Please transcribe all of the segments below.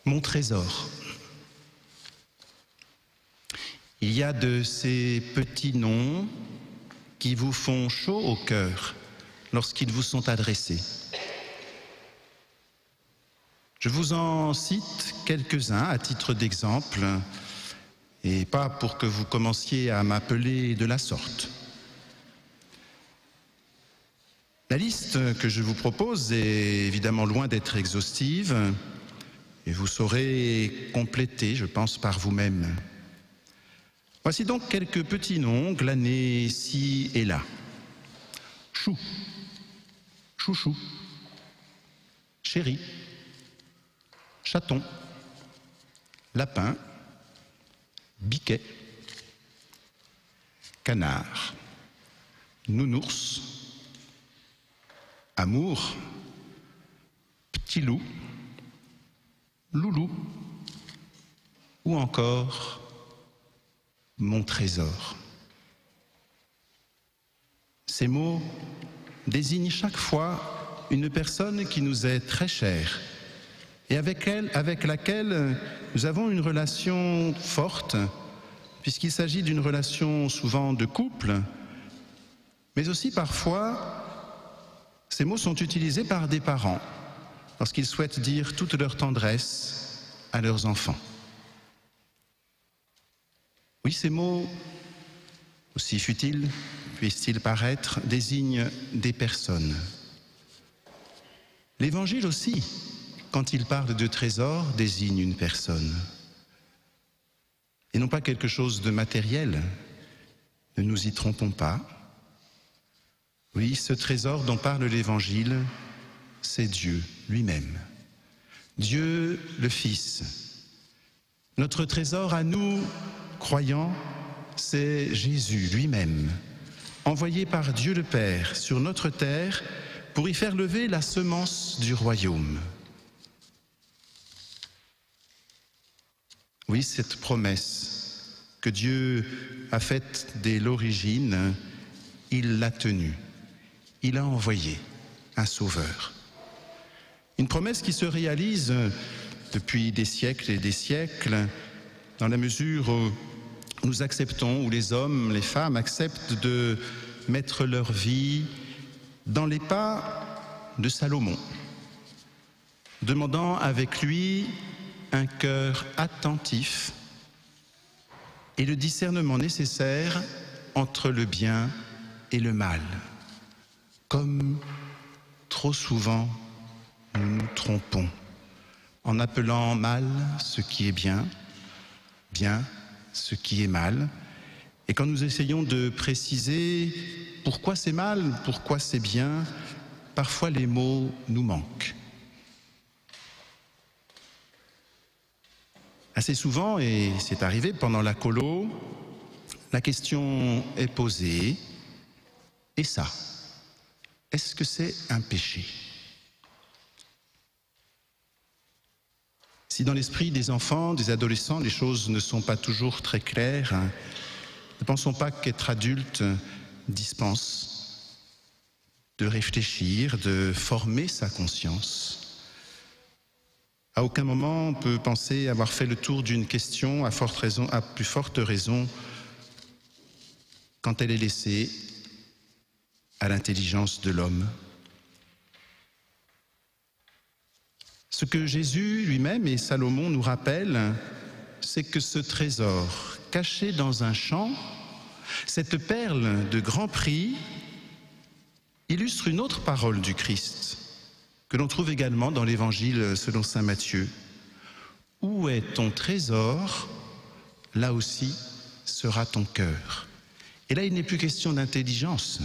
Mon trésor. Il y a de ces petits noms qui vous font chaud au cœur lorsqu'ils vous sont adressés. Je vous en cite quelques-uns à titre d'exemple, et pas pour que vous commenciez à m'appeler de la sorte. La liste que je vous propose est évidemment loin d'être exhaustive, et vous saurez compléter, je pense, par vous-même. Voici donc quelques petits noms glanés ci et là. Chou, chouchou, chéri, chaton, lapin, biquet, canard, nounours, amour, petit loup, loulou, ou encore mon trésor. Ces mots désignent chaque fois une personne qui nous est très chère et avec laquelle nous avons une relation forte, puisqu'il s'agit d'une relation souvent de couple, mais aussi parfois, ces mots sont utilisés par des parents lorsqu'ils souhaitent dire toute leur tendresse à leurs enfants. Oui, ces mots, aussi futiles puissent-ils paraître, désignent des personnes. L'Évangile aussi, quand il parle de trésor, désigne une personne. Et non pas quelque chose de matériel. Ne nous y trompons pas. Oui, ce trésor dont parle l'Évangile, c'est Dieu lui-même. Dieu le Fils. Notre trésor à nous, croyants, c'est Jésus lui-même, envoyé par Dieu le Père sur notre terre pour y faire lever la semence du royaume. Oui, cette promesse que Dieu a faite dès l'origine, il l'a tenue. Il a envoyé un sauveur. Une promesse qui se réalise depuis des siècles et des siècles, dans la mesure où nous acceptons, où les hommes, les femmes acceptent de mettre leur vie dans les pas de Salomon, demandant avec lui un cœur attentif et le discernement nécessaire entre le bien et le mal. Comme trop souvent nous nous trompons en appelant mal ce qui est bien, bien ce qui est mal, et quand nous essayons de préciser pourquoi c'est mal, pourquoi c'est bien, parfois les mots nous manquent. Assez souvent, et c'est arrivé pendant la colo, la question est posée, et ça, est-ce que c'est un péché ? Si dans l'esprit des enfants, des adolescents, les choses ne sont pas toujours très claires, ne pensons pas qu'être adulte dispense de réfléchir, de former sa conscience. À aucun moment on peut penser avoir fait le tour d'une question, à plus forte raison quand elle est laissée à l'intelligence de l'homme. Ce que Jésus lui-même et Salomon nous rappellent, c'est que ce trésor caché dans un champ, cette perle de grand prix, illustre une autre parole du Christ, que l'on trouve également dans l'Évangile selon saint Matthieu. Où est ton trésor, là aussi sera ton cœur. Et là, il n'est plus question d'intelligence,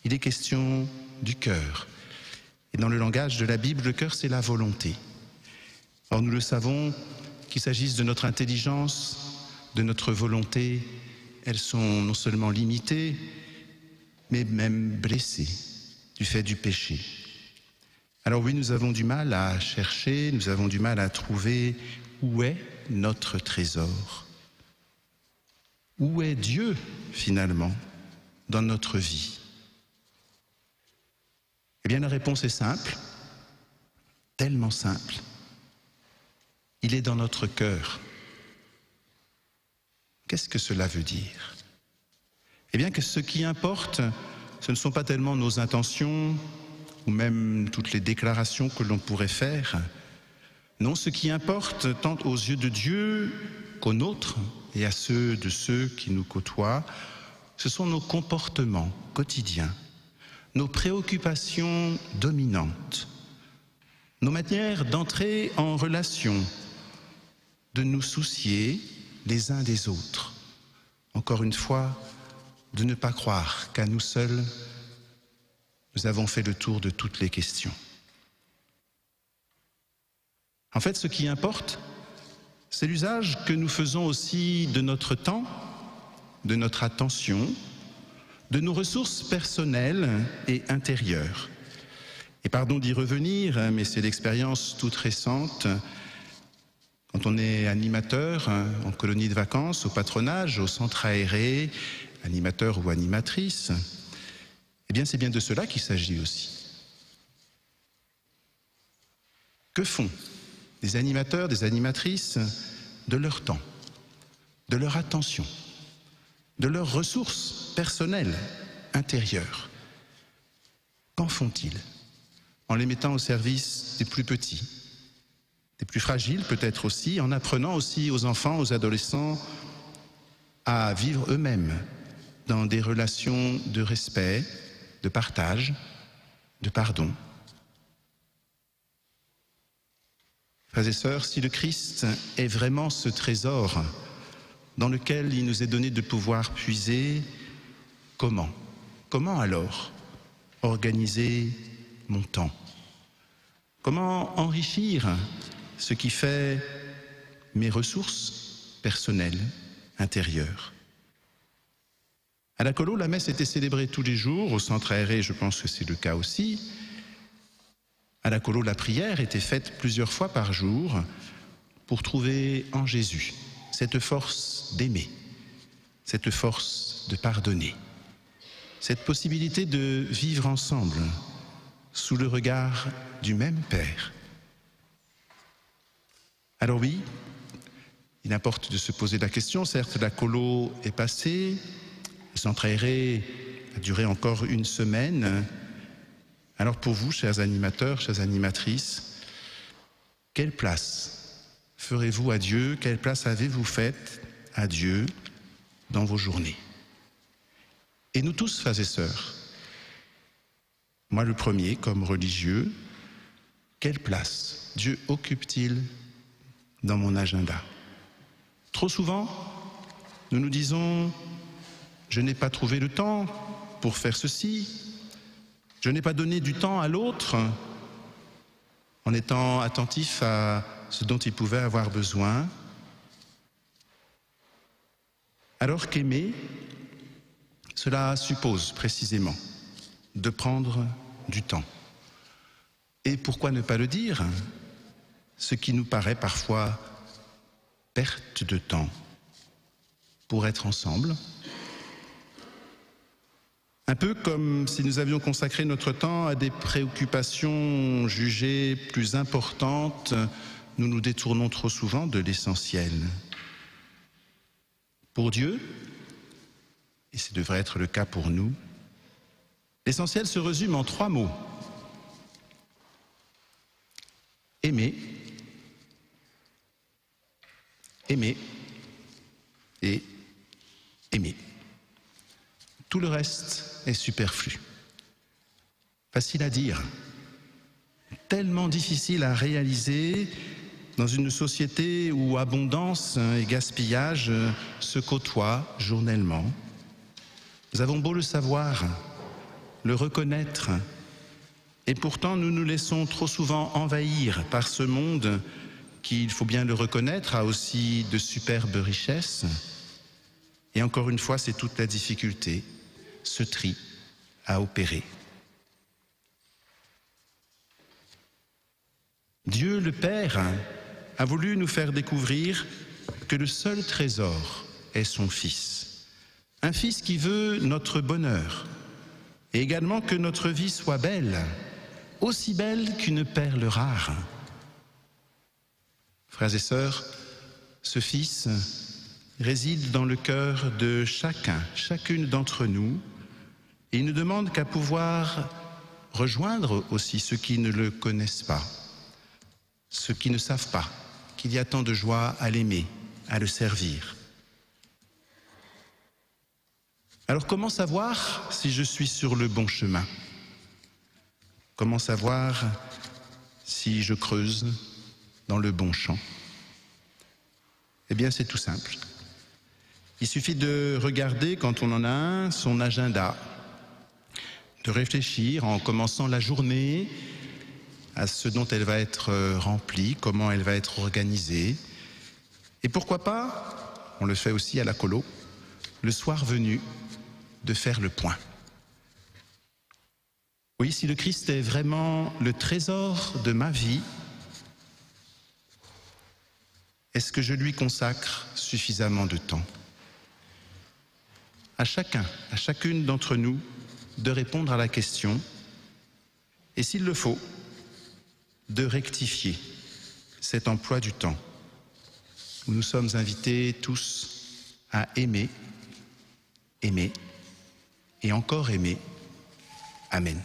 il est question du cœur. Et dans le langage de la Bible, le cœur, c'est la volonté. Or, nous le savons, qu'il s'agisse de notre intelligence, de notre volonté, elles sont non seulement limitées, mais même blessées du fait du péché. Alors oui, nous avons du mal à chercher, nous avons du mal à trouver où est notre trésor. Où est Dieu, finalement, dans notre vie ? Eh bien, la réponse est simple, tellement simple. il est dans notre cœur. Qu'est-ce que cela veut dire? Eh bien que ce qui importe, ce ne sont pas tellement nos intentions ou même toutes les déclarations que l'on pourrait faire. Non, ce qui importe, tant aux yeux de Dieu qu'aux nôtres et à ceux de ceux qui nous côtoient, ce sont nos comportements quotidiens, nos préoccupations dominantes, nos manières d'entrer en relation, de nous soucier les uns des autres. Encore une fois, de ne pas croire qu'à nous seuls, nous avons fait le tour de toutes les questions. En fait, ce qui importe, c'est l'usage que nous faisons aussi de notre temps, de notre attention, de nos ressources personnelles et intérieures. Et pardon d'y revenir, mais c'est l'expérience toute récente. Quand on est animateur en colonie de vacances, au patronage, au centre aéré, animateur ou animatrice, eh bien c'est bien de cela qu'il s'agit aussi. Que font des animateurs, des animatrices de leur temps, de leur attention, de leurs ressources personnelles, intérieures? Qu'en font-ils en les mettant au service des plus petits, des plus fragiles peut-être aussi, en apprenant aussi aux enfants, aux adolescents à vivre eux-mêmes dans des relations de respect, de partage, de pardon? Frères et sœurs, si le Christ est vraiment ce trésor dans lequel il nous est donné de pouvoir puiser, comment alors organiser mon temps? Comment enrichir ce qui fait mes ressources personnelles, intérieures? À la Colo, la messe était célébrée tous les jours. Au centre aéré, je pense que c'est le cas aussi. À la Colo, la prière était faite plusieurs fois par jour pour trouver en Jésus cette force d'aimer, cette force de pardonner, cette possibilité de vivre ensemble sous le regard du même Père. Alors oui, il importe de se poser la question. Certes, la Colo est passée, le centre aéré a duré encore une semaine. Alors pour vous, chers animateurs, chères animatrices, quelle place ferez-vous à Dieu? Quelle place avez-vous faite à Dieu dans vos journées? Et nous tous, frères et sœurs, moi le premier, comme religieux, quelle place Dieu occupe-t-il dans mon agenda? Trop souvent, nous nous disons « je n'ai pas trouvé le temps pour faire ceci ». Je n'ai pas donné du temps à l'autre en étant attentif à ce dont il pouvait avoir besoin. Alors qu'aimer, cela suppose précisément de prendre du temps. Et pourquoi ne pas le dire? Ce qui nous paraît parfois perte de temps pour être ensemble. Un peu comme si nous avions consacré notre temps à des préoccupations jugées plus importantes, nous nous détournons trop souvent de l'essentiel. Pour Dieu, et ce devrait être le cas pour nous, l'essentiel se résume en 3 mots. Aimer, aimer et aimer. Tout le reste est superflu. Facile à dire, tellement difficile à réaliser dans une société où abondance et gaspillage se côtoient journellement. Nous avons beau le savoir, le reconnaître, et pourtant nous nous laissons trop souvent envahir par ce monde qui, il faut bien le reconnaître, a aussi de superbes richesses. Et encore une fois, c'est toute la difficulté, ce tri à opérer. Dieu le Père a voulu nous faire découvrir que le seul trésor est son Fils. Un Fils qui veut notre bonheur et également que notre vie soit belle, aussi belle qu'une perle rare. Frères et sœurs, ce Fils réside dans le cœur de chacun, chacune d'entre nous, et il ne demande qu'à pouvoir rejoindre aussi ceux qui ne le connaissent pas, ceux qui ne savent pas qu'il y a tant de joie à l'aimer, à le servir. Alors comment savoir si je suis sur le bon chemin? Comment savoir si je creuse dans le bon champ? Eh bien, c'est tout simple. Il suffit de regarder, quand on en a un, son agenda, de réfléchir en commençant la journée à ce dont elle va être remplie, comment elle va être organisée. Et pourquoi pas, on le fait aussi à la colo, le soir venu, de faire le point. Oui, si le Christ est vraiment le trésor de ma vie, est-ce que je lui consacre suffisamment de temps? À chacun, à chacune d'entre nous, de répondre à la question, et s'il le faut, de rectifier cet emploi du temps, où nous sommes invités tous à aimer, aimer et encore aimer. Amen.